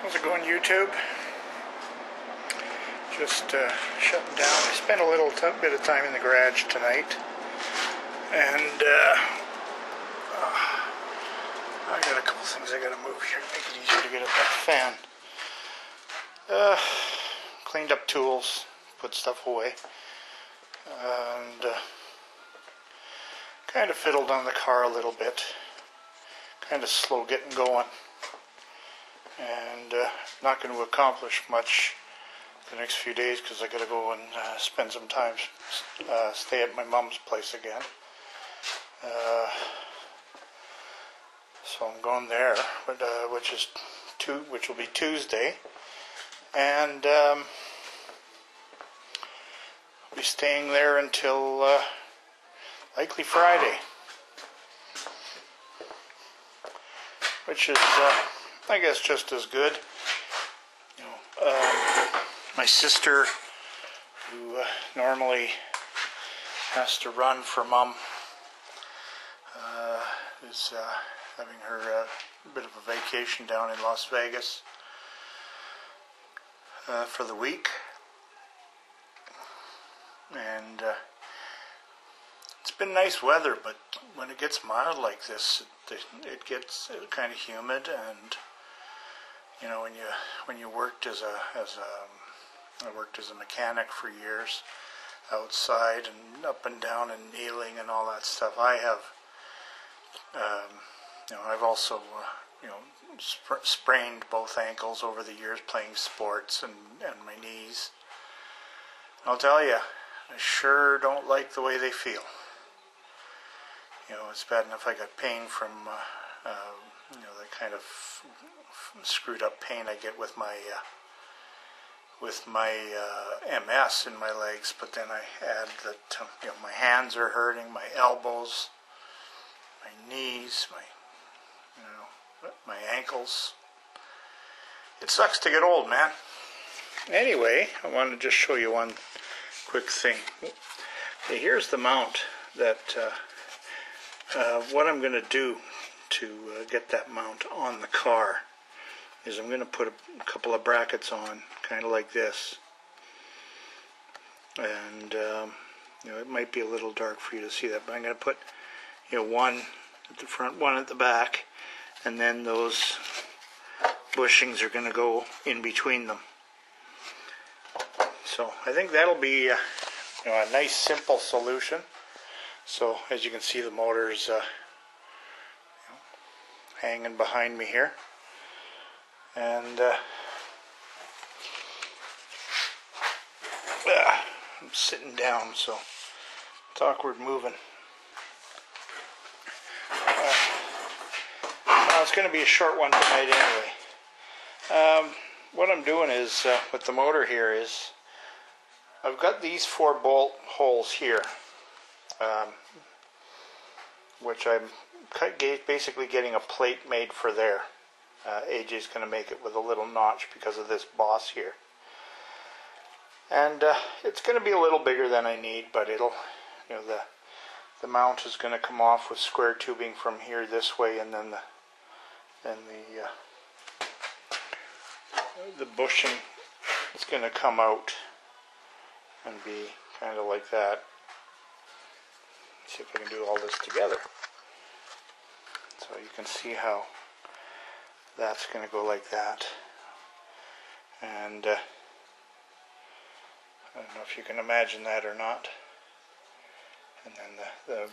How's it going, YouTube? Just shutting down. I spent a little bit of time in the garage tonight, and I got a couple things I got to move here to make it easier to get at that fan. Cleaned up tools, put stuff away, and kind of fiddled on the car a little bit. Kind of slow getting going, and not going to accomplish much the next few days because I got to go and spend some time, stay at my mom's place again. So I'm going there, but which will be Tuesday, and I'll be staying there until likely Friday, which is I guess just as good. You know, my sister, who normally has to run for Mom, is having her bit of a vacation down in Las Vegas for the week, and it's been nice weather, but when it gets mild like this, it gets kind of humid. And you know, when you worked I worked as a mechanic for years, outside and up and down and kneeling and all that stuff. I have, I've also, sprained both ankles over the years playing sports, and my knees. I'll tell you, I sure don't like the way they feel. You know, it's bad enough I got pain from, the kind of screwed up pain I get with my MS in my legs, but then I add that my hands are hurting, my elbows, my knees, my ankles. It sucks to get old, man. Anyway, I want to just show you one quick thing. Okay, here's the mount that what I'm going to do to get that mount on the car is I'm going to put a couple of brackets on, kind of like this, and it might be a little dark for you to see that, but I'm going to put one at the front, one at the back, and then those bushings are going to go in between them. So I think that'll be a nice simple solution. So as you can see, the motor's hanging behind me here, and I'm sitting down, so it's awkward moving. It's going to be a short one tonight anyway. What I'm doing is, with the motor here, is I've got these 4 bolt holes here, which I'm basically getting a plate made for there. AJ's going to make it with a little notch because of this boss here. And it's going to be a little bigger than I need, but it'll, the mount is going to come off with square tubing from here this way, and then the bushing is going to come out and be kind of like that. Let's see if I can do all this together. So you can see how that's going to go like that. And I don't know if you can imagine that or not. And then the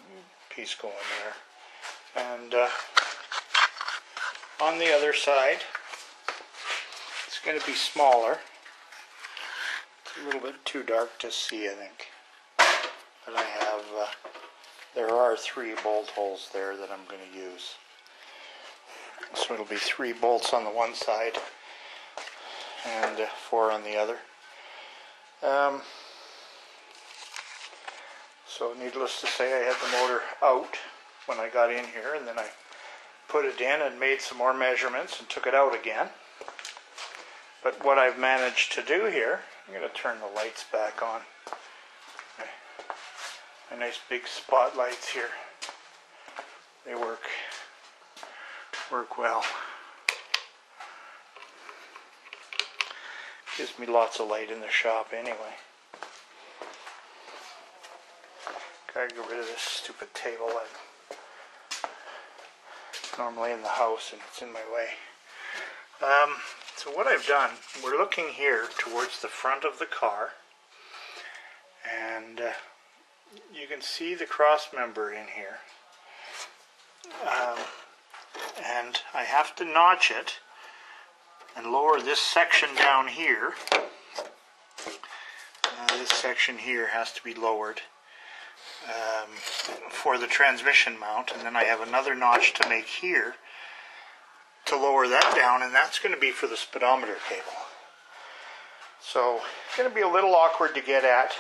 piece going there. And on the other side, it's going to be smaller. It's a little bit too dark to see, I think. But I have, there are 3 bolt holes there that I'm going to use. So it'll be 3 bolts on the one side and 4 on the other. So needless to say, I had the motor out when I got in here, and then I put it in and made some more measurements and took it out again. But what I've managed to do here, I'm going to turn the lights back on. My nice big spotlights here. They work well. Gives me lots of light in the shop anyway. Gotta get rid of this stupid table. I'm normally in the house and it's in my way. So what I've done, we're looking here towards the front of the car, and you can see the cross member in here, and I have to notch it and lower this section down here. This section here has to be lowered for the transmission mount, and then I have another notch to make here to lower that down, and that's going to be for the speedometer cable. So it's going to be a little awkward to get at,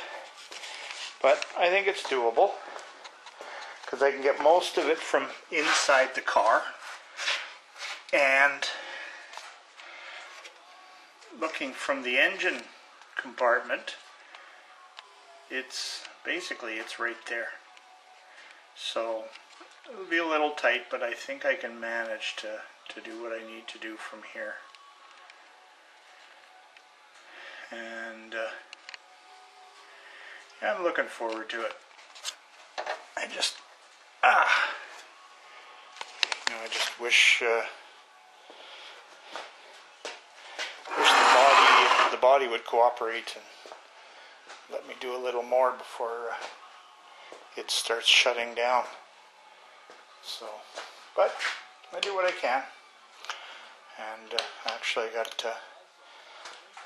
but I think it's doable because I can get most of it from inside the car. And looking from the engine compartment, it's right there. So it'll be a little tight, but I think I can manage to do what I need to do from here. And yeah, I'm looking forward to it. I just wish the body would cooperate and let me do a little more before it starts shutting down. So, but I do what I can. And actually I got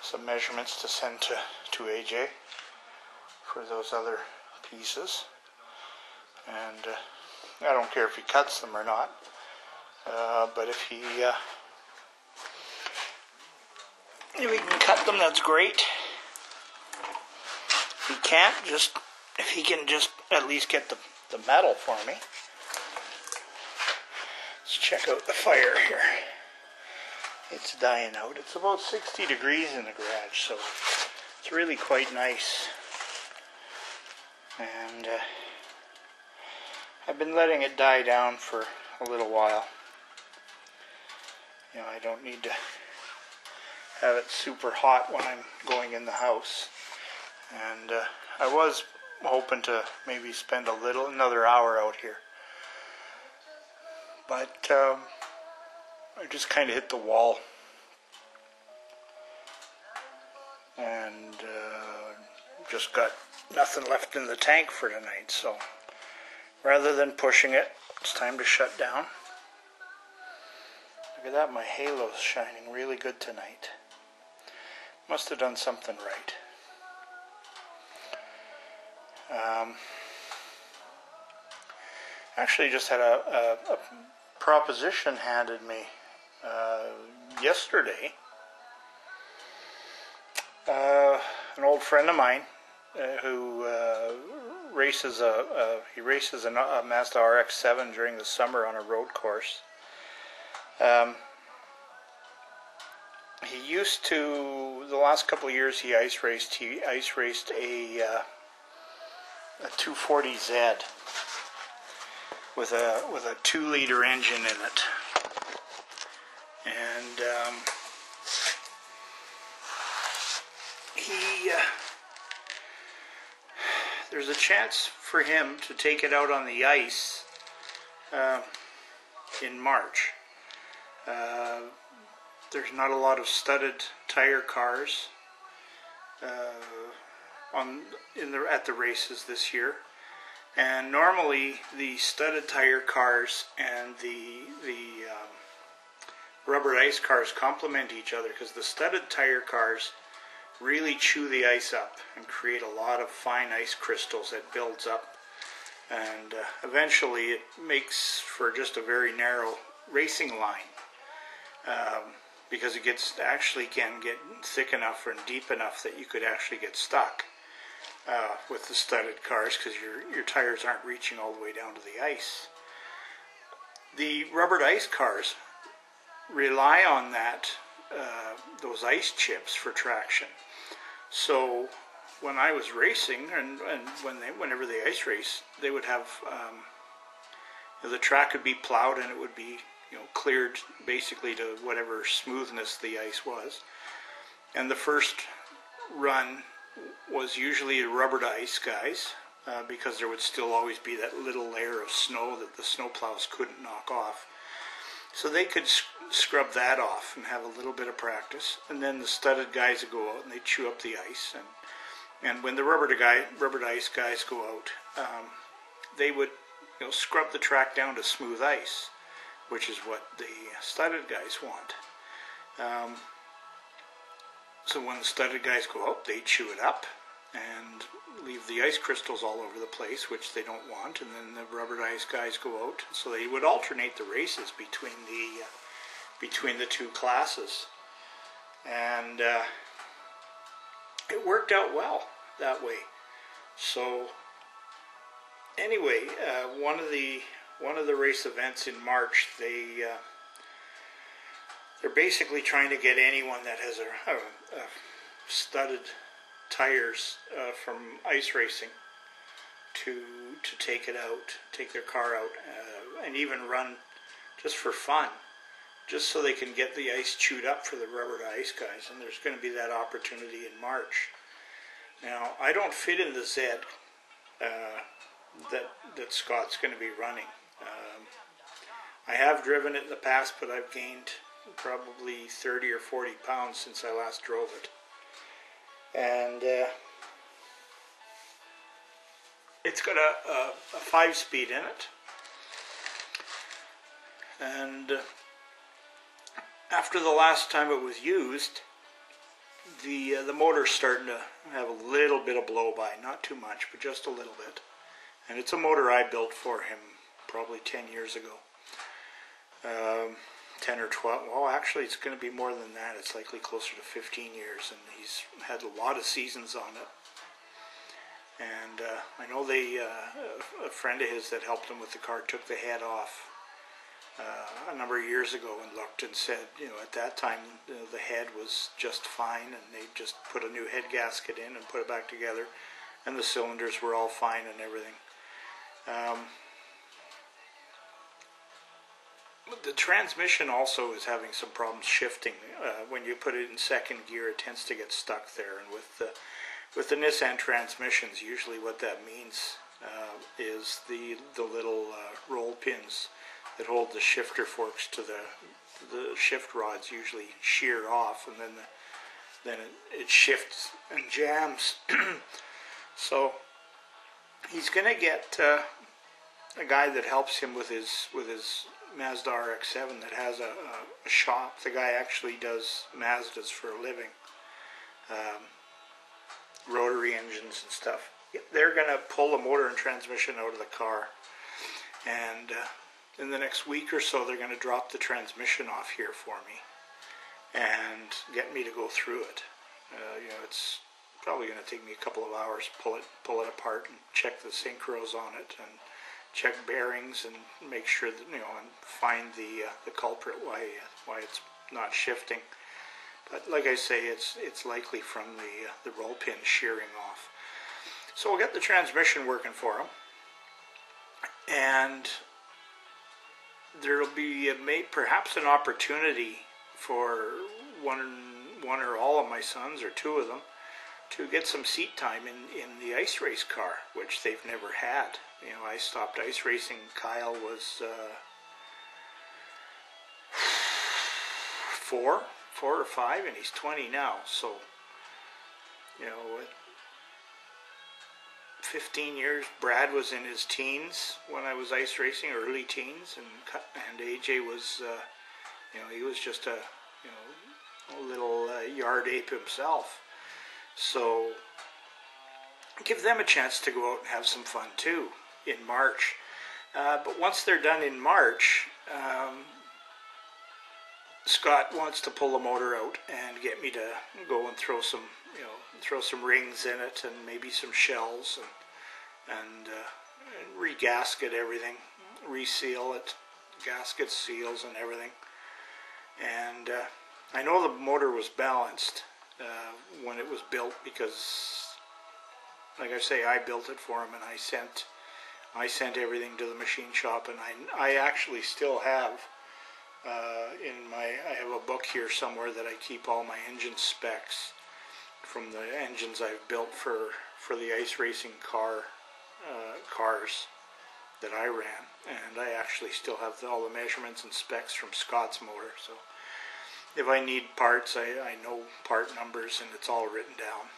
some measurements to send to AJ for those other pieces. And I don't care if he cuts them or not. But if he can cut them, that's great. If he can't, if he can just at least get the metal for me. Let's check out the fire here. It's dying out. It's about 60 degrees in the garage, so it's really quite nice. And I've been letting it die down for a little while. You know, I don't need to have it super hot when I'm going in the house. And I was hoping to maybe spend another hour out here. But I just kind of hit the wall. And just got nothing left in the tank for tonight. So rather than pushing it, it's time to shut down. Look at that, my halo's shining really good tonight. Must have done something right. Actually just had a proposition handed me yesterday. An old friend of mine who races a Mazda RX-7 during the summer on a road course. He used to, the last couple of years he ice raced a 240Z with a 2-liter engine in it. And there's a chance for him to take it out on the ice in March. There's not a lot of studded tire cars at the races this year, and normally the studded tire cars and the rubber ice cars complement each other, because the studded tire cars really chew the ice up and create a lot of fine ice crystals that builds up, and eventually it makes for just a very narrow racing line, because it can get thick enough and deep enough that you could actually get stuck with the studded cars, because your tires aren't reaching all the way down to the ice. The rubbered ice cars rely on those ice chips for traction. So when I was racing, and whenever they ice race, they would have the track would be plowed and it would be cleared basically to whatever smoothness the ice was, And the first run was usually rubber to ice guys, because there would still always be that little layer of snow that the snowplows couldn't knock off. So they could scrub that off and have a little bit of practice. And then the studded guys would go out and they'd chew up the ice. And when the rubber to ice guys go out, they would scrub the track down to smooth ice, which is what the studded guys want. So when the studded guys go out, they chew it up and leave the ice crystals all over the place, which they don't want, and then the rubber to ice guys go out. So they would alternate the races between the two classes, and it worked out well that way. So anyway, one of the race events in March, they're basically trying to get anyone that has a studded tires from ice racing to take their car out, and even run just for fun, just so they can get the ice chewed up for the rubber to ice guys. And there's going to be that opportunity in March. Now, I don't fit in the Z that Scott's going to be running. I have driven it in the past, but I've gained probably 30 or 40 pounds since I last drove it. And it's got a 5-speed in it. And after the last time it was used, the motor's starting to have a little bit of blow-by. Not too much, but just a little bit. And it's a motor I built for him probably 10 years ago. 10 or 12, well actually it's going to be more than that. It's likely closer to 15 years, and he's had a lot of seasons on it. And I know a friend of his that helped him with the car took the head off a number of years ago and looked and said, at that time the head was just fine, and they just put a new head gasket in and put it back together, and the cylinders were all fine and everything. The transmission also is having some problems shifting. When you put it in second gear, it tends to get stuck there. And with the Nissan transmissions, usually what that means is the little roll pins that hold the shifter forks to the shift rods usually shear off, and then it shifts and jams. So he's going to get a guy that helps him with his Mazda RX-7 that has a shop. The guy actually does Mazdas for a living, rotary engines and stuff. They're going to pull the motor and transmission out of the car, and in the next week or so they're going to drop the transmission off here for me and get me to go through it. It's probably going to take me a couple of hours, pull it apart and check the synchros on it, and check bearings and make sure that, and find the culprit why it's not shifting. But like I say, it's likely from the roll pin shearing off. So we'll get the transmission working for him, and there'll be perhaps an opportunity for one or all of my sons, or two of them, to get some seat time in the ice race car, which they've never had. I stopped ice racing. Kyle was 4 or 5, and he's 20 now. So, 15 years. Brad was in his teens when I was ice racing, early teens, and AJ was, he was just a little yard ape himself. So give them a chance to go out and have some fun too in March. But once they're done in March, Scott wants to pull the motor out and get me to go and throw some rings in it and maybe some shells and re-gasket everything, reseal it, gasket seals and everything. And I know the motor was balanced when it was built, because, like I say, I built it for him, and I sent everything to the machine shop, and I actually still have I have a book here somewhere that I keep all my engine specs from the engines I've built for the ice racing cars that I ran, and I actually still have all the measurements and specs from Scott's motor. So if I need parts, I know part numbers, and it's all written down.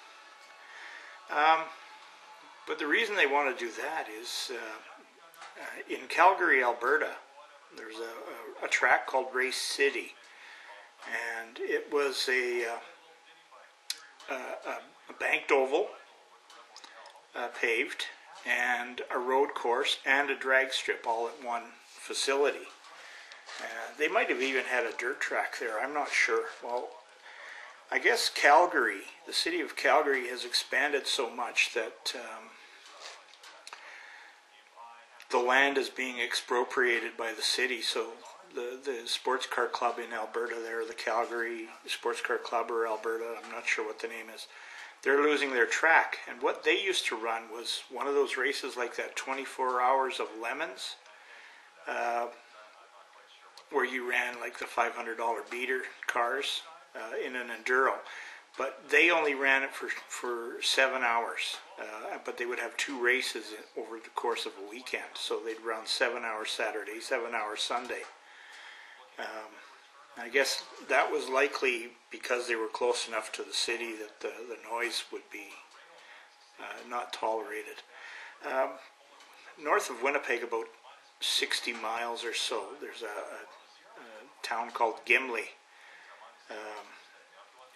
But the reason they want to do that is in Calgary, Alberta, there's a track called Race City, and it was a banked oval, paved, and a road course and a drag strip all at one facility. They might have even had a dirt track there, I'm not sure. Well, I guess Calgary, the city of Calgary, has expanded so much that the land is being expropriated by the city. So the sports car club in Alberta there, the Calgary Sports Car Club or Alberta, I'm not sure what the name is, they're losing their track. And what they used to run was one of those races like that 24 Hours of Lemons, where you ran like the $500 beater cars in an enduro. But they only ran it for 7 hours, but they would have 2 races over the course of a weekend. So they'd run 7 hours Saturday, 7 hours Sunday. I guess that was likely because they were close enough to the city that the noise would be not tolerated. North of Winnipeg, about 60 miles or so, there's a town called Gimli.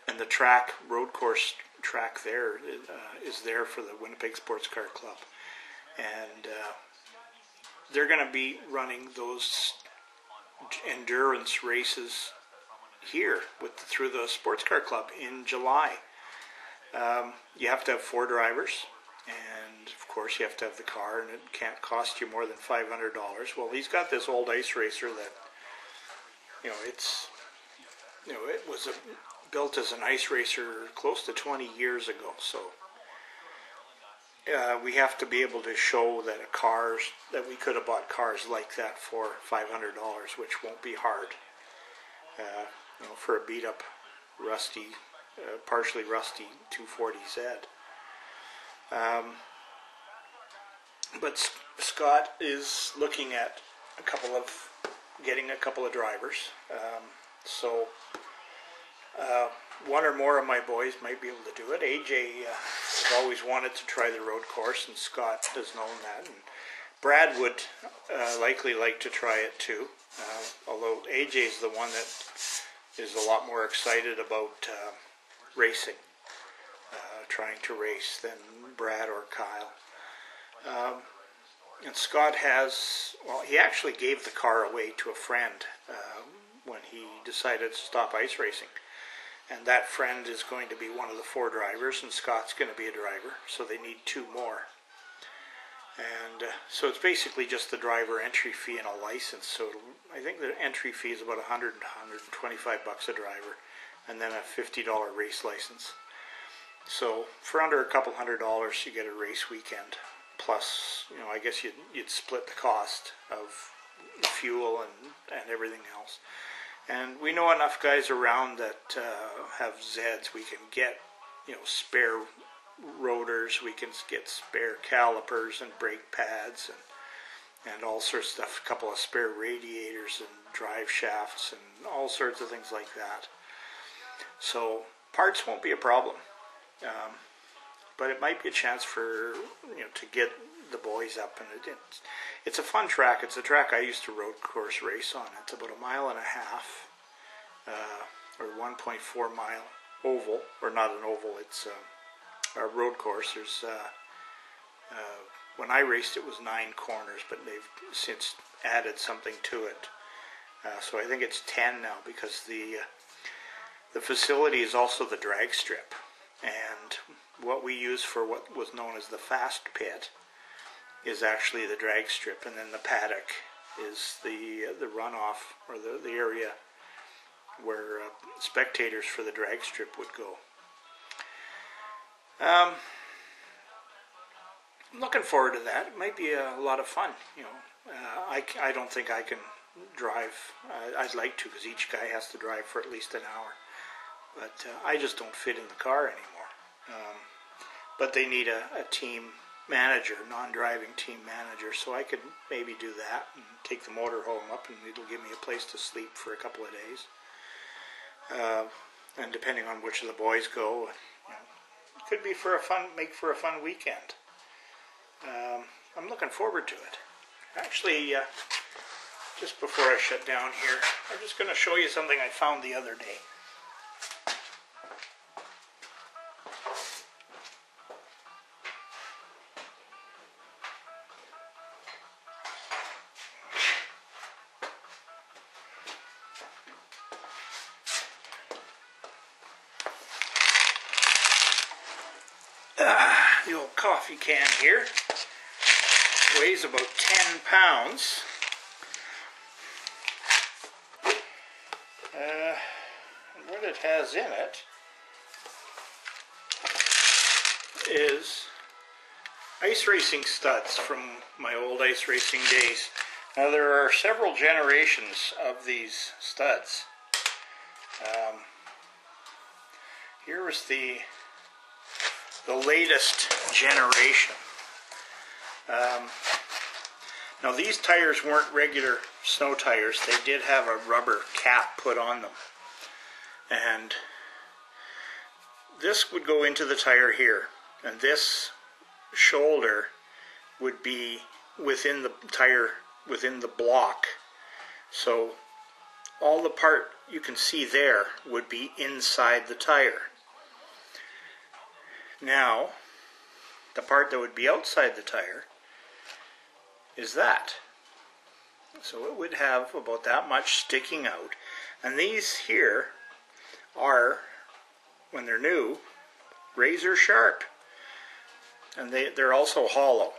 And the road course track there is there for the Winnipeg Sports Car Club. And they're going to be running those endurance races here through the Sports Car Club in July. You have to have 4 drivers, and of course you have to have the car, and it can't cost you more than $500. Well, he's got this old ice racer that, it was built as an ice racer close to 20 years ago. So we have to be able to show that that we could have bought cars like that for $500, which won't be hard. For a beat up, rusty, partially rusty 240Z. But Scott is looking at getting a couple of drivers. So one or more of my boys might be able to do it. AJ has always wanted to try the road course, and Scott has known that. And Brad would likely like to try it too, although AJ is the one that is a lot more excited about racing, trying to race, than Brad or Kyle. And Scott he actually gave the car away to a friend when he decided to stop ice racing. And that friend is going to be one of the 4 drivers, and Scott's going to be a driver, so they need 2 more. And so it's basically just the driver entry fee and a license. So I think the entry fee is about $100 to $125 a driver, and then a $50 race license. So for under a couple $100, you get a race weekend. Plus, I guess you'd split the cost of fuel and everything else. And we know enough guys around that have Zeds. We can get, spare rotors. We can get spare calipers and brake pads and all sorts of stuff. A couple of spare radiators and drive shafts and all sorts of things like that. So parts won't be a problem. But it might be a chance for, to get the boys up. And it's a fun track. It's a track I used to road course race on. It's about 1.5 miles, or 1.4 mile oval, or not an oval, it's a road course. There's, when I raced it was 9 corners, but they've since added something to it. So I think it's 10 now, because the facility is also the drag strip. And what we use for what was known as the fast pit is actually the drag strip, and then the paddock is the runoff, or the area where spectators for the drag strip would go. I'm looking forward to that. It might be a lot of fun. I don't think I can drive. I'd like to, because each guy has to drive for at least an hour. But I just don't fit in the car anymore. But they need a team manager, non-driving team manager, so I could maybe do that and take the motorhome up, and it'll give me a place to sleep for a couple of days. And depending on which of the boys go, it could be make for a fun weekend. I'm looking forward to it. Actually, just before I shut down here, I'm just going to show you something I found the other day. The old coffee can here weighs about 10 pounds. And what it has in it is ice racing studs from my old ice racing days. Now there are several generations of these studs. Here is the latest generation. Now these tires weren't regular snow tires. They did have a rubber cap put on them. And this would go into the tire here. And this shoulder would be within the tire, within the block. So all the part you can see there would be inside the tire. Now, the part that would be outside the tire is that. So it would have about that much sticking out. And these here are, when they're new, razor sharp. And they're also hollow.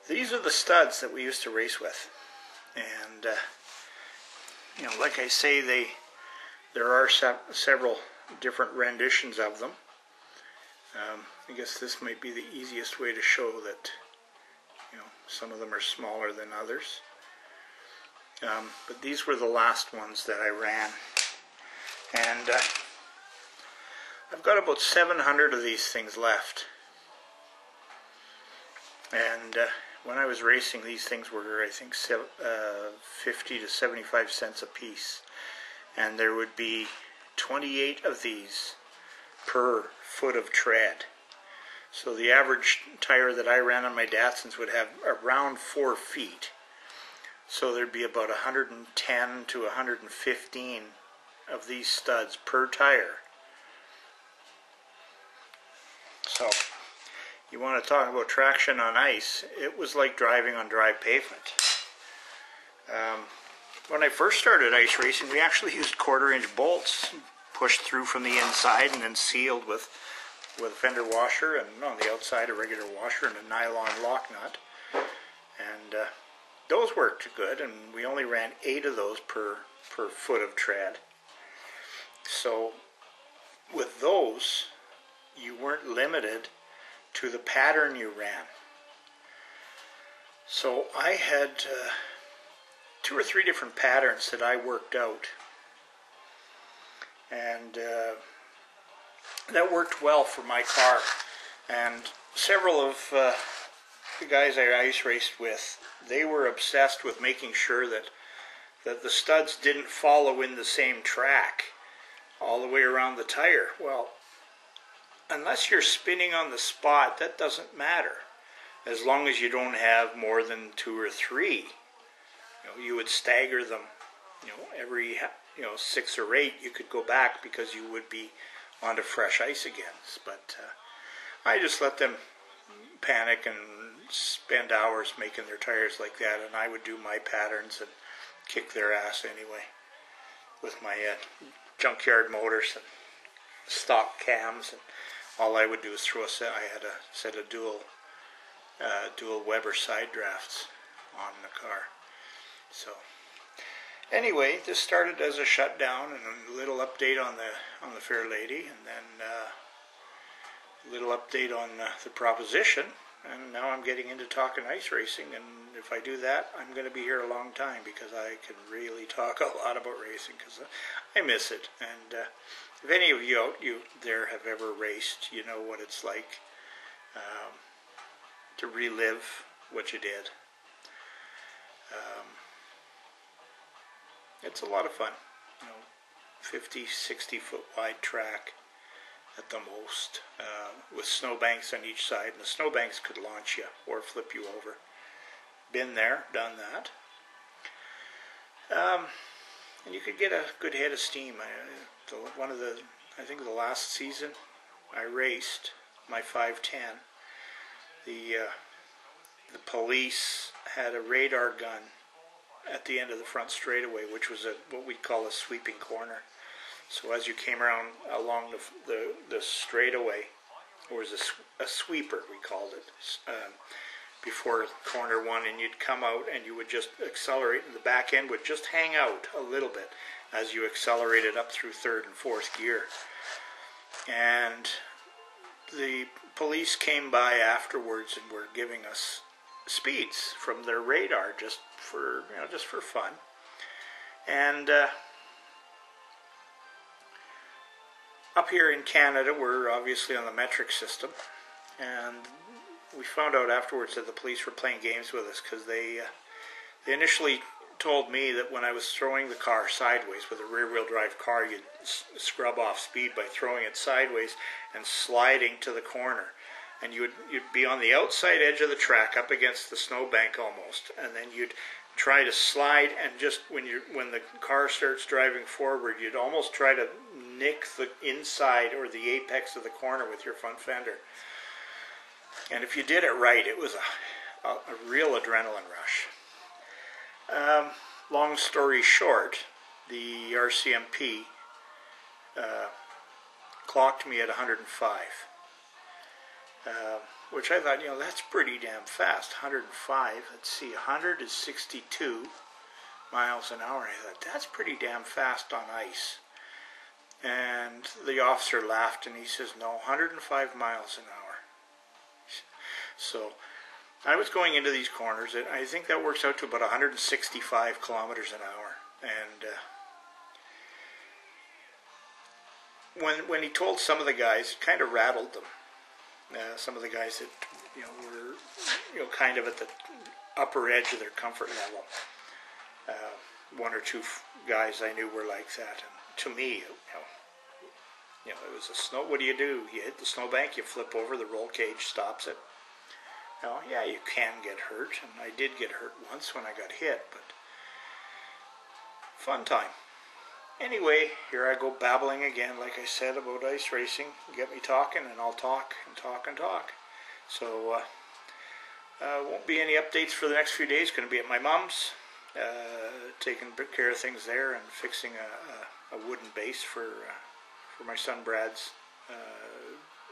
These are the studs that we used to race with. And, like I say, there are several different renditions of them. I guess this might be the easiest way to show that, some of them are smaller than others. But these were the last ones that I ran. And I've got about 700 of these things left. And when I was racing, these things were, I think, 50 to 75 cents a piece. And there would be 28 of these per foot of tread. So the average tire that I ran on my Datsuns would have around 4 feet. So there'd be about 110 to 115 of these studs per tire. So you want to talk about traction on ice, it was like driving on dry pavement. When I first started ice racing, we actually used 1/4-inch bolts pushed through from the inside and then sealed with a fender washer, and on the outside a regular washer and a nylon lock nut. And those worked good, and we only ran 8 of those per foot of tread. So with those, you weren't limited to the pattern you ran. So I had 2 or 3 different patterns that I worked out, and that worked well for my car. And several of the guys I ice raced with, they were obsessed with making sure that the studs didn't follow in the same track all the way around the tire. Well, unless you're spinning on the spot, that doesn't matter. As long as you don't have more than 2 or 3. You would stagger them. Every 6 or 8 you could go back, because you would be onto fresh ice again. But I just let them panic and spend hours making their tires like that, and I would do my patterns and kick their ass anyway with my junkyard motors and stock cams. And all I would do is throw I had a set of dual Weber side drafts on the car. So anyway, this started as a shutdown and a little update on the Fair Lady, and then a little update on the Proposition, and now I'm getting into talking ice racing, and if I do that, I'm going to be here a long time because I can really talk a lot about racing because I miss it. And if any of you out there have ever raced, you know what it's like to relive what you did. It's a lot of fun, 50, 60 foot wide track at the most, with snowbanks on each side, and the snowbanks could launch you or flip you over. Been there, done that. And you could get a good head of steam. I think the last season I raced my 510, the police had a radar gun at the end of the front straightaway, which was what we'd call a sweeping corner. So as you came around along the straightaway, there was a sweeper, we called it, before corner one, and you'd come out and you would just accelerate, and the back end would just hang out a little bit as you accelerated up through third and fourth gear. And the police came by afterwards and were giving us speeds from their radar just for fun. And up here in Canada, we're obviously on the metric system, and we found out afterwards that the police were playing games with us because they initially told me that when I was throwing the car sideways with a rear-wheel drive car, you'd scrub off speed by throwing it sideways and sliding to the corner. And you'd be on the outside edge of the track up against the snowbank almost, and then you'd try to slide, and just when the car starts driving forward, you'd almost try to nick the inside or the apex of the corner with your front fender. And if you did it right, it was a real adrenaline rush. Long story short, the RCMP clocked me at 105. Which I thought, that's pretty damn fast. 105, let's see, 100 is 62 miles an hour. I thought, that's pretty damn fast on ice. And the officer laughed and he says, no, 105 miles an hour. So I was going into these corners, and I think that works out to about 165 kilometers an hour. And when he told some of the guys, it kind of rattled them. Some of the guys that were kind of at the upper edge of their comfort level. One or two guys I knew were like that, and to me, it was a snow. What do? You hit the snowbank, you flip over, the roll cage stops it. Yeah, you can get hurt, and I did get hurt once when I got hit, but fun time. Anyway, here I go babbling again, like I said, about ice racing. Get me talking, and I'll talk and talk and talk. So, won't be any updates for the next few days. Going to be at my mom's, taking care of things there and fixing a wooden base for my son Brad's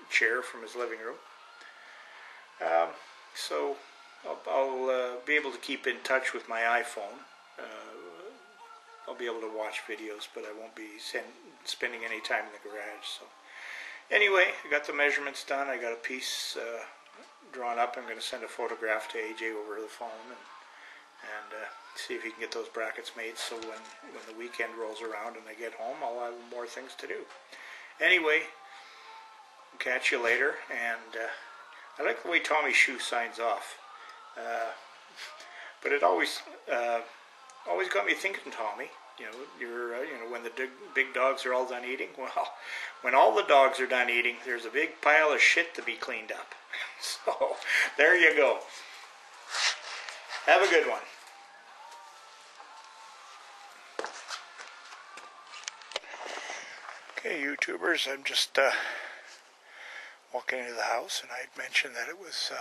chair from his living room. So, I'll be able to keep in touch with my iPhone. I'll be able to watch videos, but I won't be spending any time in the garage. So, anyway, I got the measurements done. I got a piece drawn up. I'm going to send a photograph to AJ over the phone and see if he can get those brackets made. So when the weekend rolls around and I get home, I'll have more things to do. Anyway, catch you later. And I like the way Tommy Shoe signs off, but it always got me thinking, Tommy. When the big dogs are all done eating. Well, when all the dogs are done eating, there's a big pile of shit to be cleaned up. So there you go. Have a good one. Okay, YouTubers, I'm just walking into the house, and I'd mentioned that it was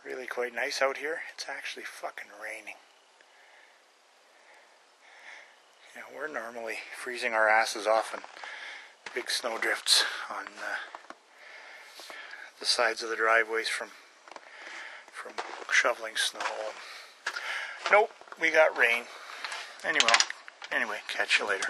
really quite nice out here. It's actually fucking raining. We're normally freezing our asses off in big snow drifts on the sides of the driveways from shoveling snow. Nope, we got rain. Anyway, catch you later.